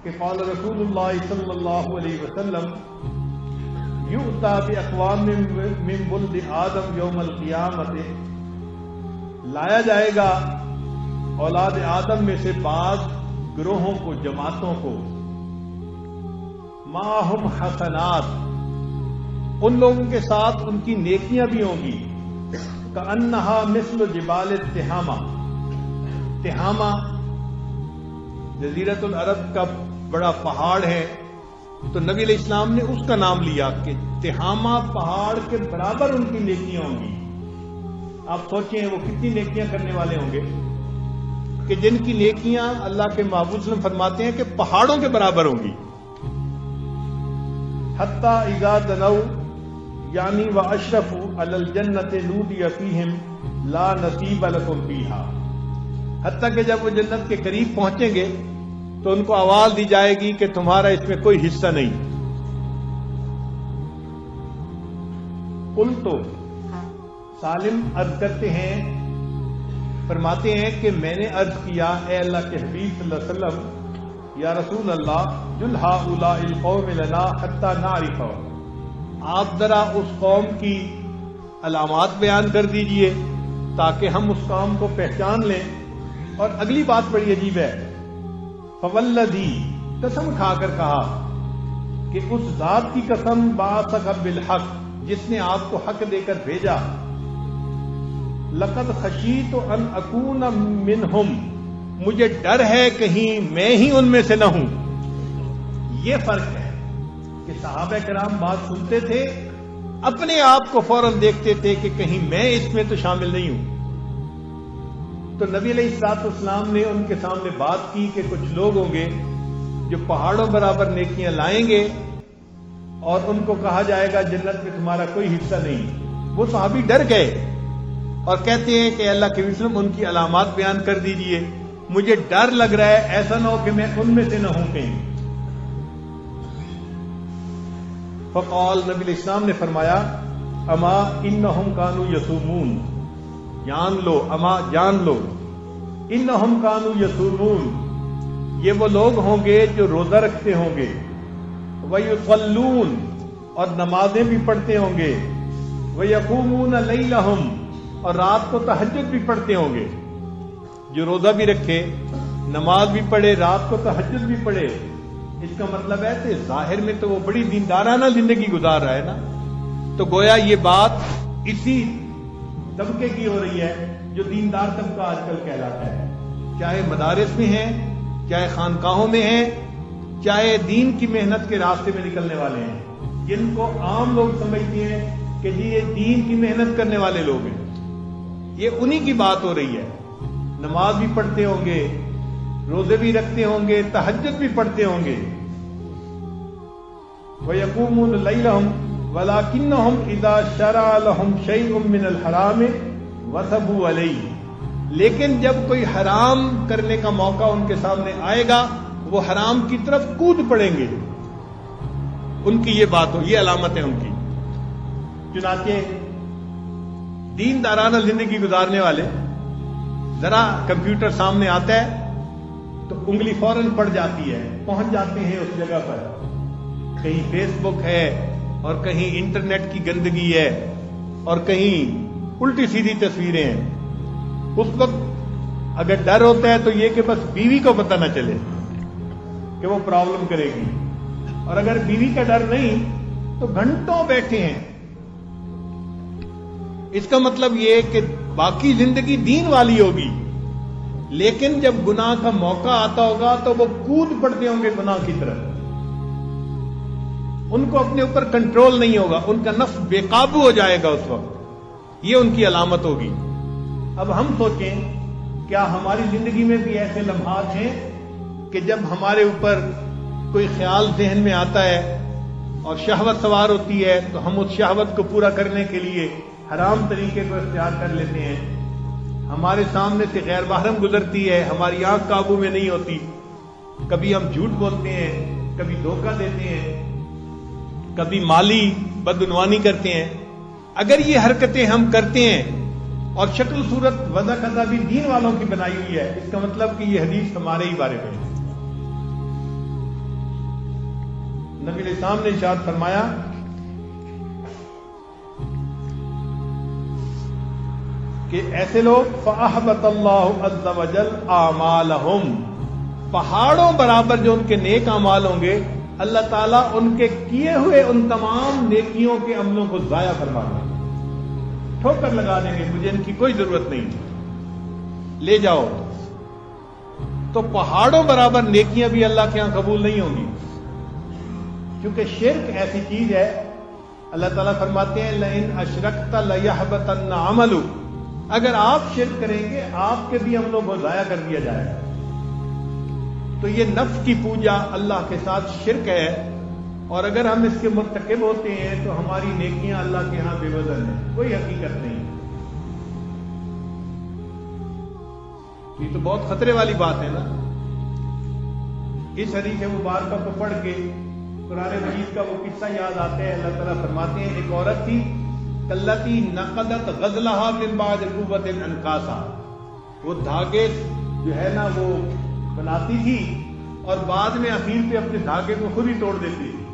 کہ قال رسول اللہ صلی اللہ علیہ وسلم یؤتی باقوام من ولد آدم یوم القیامت، لایا جائے گا اولاد آدم میں سے بعض گروہوں کو، جماعتوں کو، معہم حسنات، ان لوگوں کے ساتھ ان کی نیکیاں بھی ہوں گی، کأنہا مثل جبال تہامہ، تہامہ جزیرۃ العرب کا بڑا پہاڑ ہے، تو نبی علیہ السلام نے اس کا نام لیا کہ تہامہ پہاڑ کے برابر ان کی نیکیاں ہوں گی۔ آپ سوچیں وہ کتنی نیکیاں کرنے والے ہوں گے کہ جن کی نیکیاں اللہ کے محبوب صلی اللہ علیہ وسلم فرماتے ہیں کہ پہاڑوں کے برابر ہوں گی۔ حتی اذا دنوا یعنی واشرفوا علی الجنۃ نودی فیہم لا نصیب لکم فیہا، حتیٰ کہ جب وہ جنت کے قریب پہنچیں گے تو ان کو آواز دی جائے گی کہ تمہارا اس میں کوئی حصہ نہیں۔ قلت، سالم عرض کرتے ہیں، فرماتے ہیں کہ میں نے عرض کیا اے اللہ کے حبیب صلی اللہ علیہ وسلم، یا رسول اللہ جل ہؤلاء القوم لنا حتی نعرفہ، آپ ذرا اس قوم کی علامات بیان کر دیجئے تاکہ ہم اس قوم کو پہچان لیں۔ اور اگلی بات بڑی عجیب ہے، فوالذی، قسم کھا کر کہا کہ اس ذات کی قسم بعثک بالحق، جس نے آپ کو حق دے کر بھیجا، لقد خشیت ان اکون منہم، مجھے ڈر ہے کہیں میں ہی ان میں سے نہ ہوں۔ یہ فرق ہے کہ صحابہ کرام بات سنتے تھے، اپنے آپ کو فوراً دیکھتے تھے کہ کہیں میں اس میں تو شامل نہیں ہوں۔ تو نبی علیہ الصلوۃ والسلام نے ان کے سامنے بات کی کہ کچھ لوگ ہوں گے جو پہاڑوں برابر نیکیاں لائیں گے اور ان کو کہا جائے گا جنت میں تمہارا کوئی حصہ نہیں۔ وہ صحابی ڈر گئے اور کہتے ہیں کہ اللہ کے وسلم ان کی علامات بیان کر دیجئے، مجھے ڈر لگ رہا ہے ایسا نہ ہو کہ میں ان میں سے نہ ہوں کہیں۔ فقال، نبی علیہ السلام نے فرمایا، اما انہم کانوا یصومون، جان لو، اما جان لو، انہم کانوا یصومون، یہ وہ لوگ ہوں گے جو روزہ رکھتے ہوں گے، ویصلون، اور نمازیں بھی پڑھتے ہوں گے، ویقومون لیلہم، اور رات کو تہجد بھی پڑھتے ہوں گے۔ جو روزہ بھی رکھے، نماز بھی پڑھے، رات کو تہجد بھی پڑھے، اس کا مطلب ہے کہ ظاہر میں تو وہ بڑی دیندارانہ زندگی گزار رہا ہے نا۔ تو گویا یہ بات اسی طبقے کی ہو رہی ہے جو دیندار طبقہ آج کل کہلاتا ہے، چاہے مدارس میں ہیں، چاہے خانقاہوں میں ہیں، چاہے دین کی محنت کے راستے میں نکلنے والے ہیں، جن کو عام لوگ سمجھتے ہیں کہ جی یہ دین کی محنت کرنے والے لوگ ہیں۔ یہ انہی کی بات ہو رہی ہے، نماز بھی پڑھتے ہوں گے، روزے بھی رکھتے ہوں گے، تہجد بھی پڑھتے ہوں گے، وَيَقُومُونَ لَيْلَهُمْ وَلَكِنَّهُمْ إِذَا شَرَعَ لَهُمْ شَيْءٌ مِّنَ الْحَرَامِ وَثَبُوا عَلَيْهِ، لیکن جب کوئی حرام کرنے کا موقع ان کے سامنے آئے گا وہ حرام کی طرف کود پڑیں گے۔ ان کی یہ بات ہو، یہ علامت ہے ان کی۔ چنانچہ دیندارانہ زندگی گزارنے والے، ذرا کمپیوٹر سامنے آتا ہے تو انگلی فوراً پڑ جاتی ہے، پہنچ جاتے ہیں اس جگہ پر، کہیں فیس بک ہے اور کہیں انٹرنیٹ کی گندگی ہے اور کہیں الٹی سیدھی تصویریں ہیں۔ اس وقت اگر ڈر ہوتا ہے تو یہ کہ بس بیوی کو پتہ نہ چلے کہ وہ پرابلم کرے گی، اور اگر بیوی کا ڈر نہیں تو گھنٹوں بیٹھے ہیں۔ اس کا مطلب یہ کہ باقی زندگی دین والی ہوگی، لیکن جب گناہ کا موقع آتا ہوگا تو وہ کود پڑتے ہوں گے گناہ کی طرف، ان کو اپنے اوپر کنٹرول نہیں ہوگا، ان کا نفس بے قابو ہو جائے گا اس وقت، یہ ان کی علامت ہوگی۔ اب ہم سوچیں کیا ہماری زندگی میں بھی ایسے لمحات ہیں کہ جب ہمارے اوپر کوئی خیال ذہن میں آتا ہے اور شہوت سوار ہوتی ہے تو ہم اس شہوت کو پورا کرنے کے لیے حرام طریقے کو اختیار کر لیتے ہیں، ہمارے سامنے سے غیر محرم گزرتی ہے، ہماری آنکھ قابو میں نہیں ہوتی، کبھی ہم جھوٹ بولتے ہیں، کبھی دھوکہ دیتے ہیں، کبھی مالی بدعنوانی کرتے ہیں۔ اگر یہ حرکتیں ہم کرتے ہیں اور شکل صورت وضع قضا بھی دین والوں کی بنائی ہوئی ہے، اس کا مطلب کہ یہ حدیث ہمارے ہی بارے میں ہے۔ نبی علیہ السلام نے ارشاد فرمایا کہ ایسے لوگ فَأَحْبَطَ اللَّهُ عَزَّ وَجَلَّ أَعْمَالَهُمْ، پہاڑوں برابر جو ان کے نیک اعمال ہوں گے اللہ تعالیٰ ان کے کیے ہوئے ان تمام نیکیوں کے عملوں کو ضائع فرما دیں گے، ٹھوکر لگا دیں گے، مجھے ان کی کوئی ضرورت نہیں، لے جاؤ۔ تو پہاڑوں برابر نیکیاں بھی اللہ کے ہاں قبول نہیں ہوں گی، کیونکہ شرک ایسی چیز ہے اللہ تعالیٰ فرماتے ہیں لَإِنْ أَشْرَكْتَ لَيَحْبَطَنَّ عَمَلُكَ، اگر آپ شرک کریں گے آپ کے بھی عملوں کو ضائع کر دیا جائے گا۔ تو یہ نفس کی پوجا اللہ کے ساتھ شرک ہے، اور اگر ہم اس کے مرتکب ہوتے ہیں تو ہماری نیکیاں اللہ کے ہاں بے وزن ہیں، کوئی حقیقت نہیں۔ یہ تو بہت خطرے والی بات ہے نا۔ اس حدیث مبارکہ کو پڑھ کے قرآن مجید کا وہ قصہ یاد آتا ہے، اللہ تعالیٰ فرماتے ہیں ایک عورت تھی کلتی نقدت غزلہا من بعد قوت انکاسا، وہ دھاگے جو ہے نا وہ بناتی تھی اور بعد میں اخیر پہ اپنے دھاگے کو خود ہی توڑ دیتی تھی۔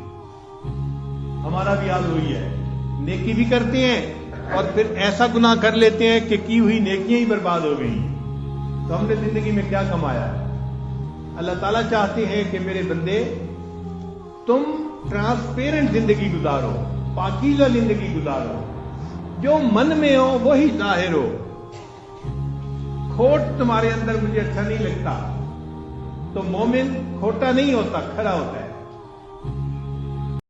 ہمارا بھی حال وہی ہے، نیکی بھی کرتے ہیں اور پھر ایسا گناہ کر لیتے ہیں کہ کی ہوئی نیکیاں ہی برباد ہو گئی، تو ہم نے زندگی میں کیا کمایا؟ اللہ تعالیٰ چاہتے ہیں کہ میرے بندے تم ٹرانسپیرنٹ زندگی گزارو، پاکیزہ زندگی گزارو، جو من میں ہو وہی ظاہر ہو، کھوٹ تمہارے اندر مجھے اچھا نہیں لگتا۔ تو مومن کھوٹا نہیں ہوتا، کھڑا ہوتا ہے۔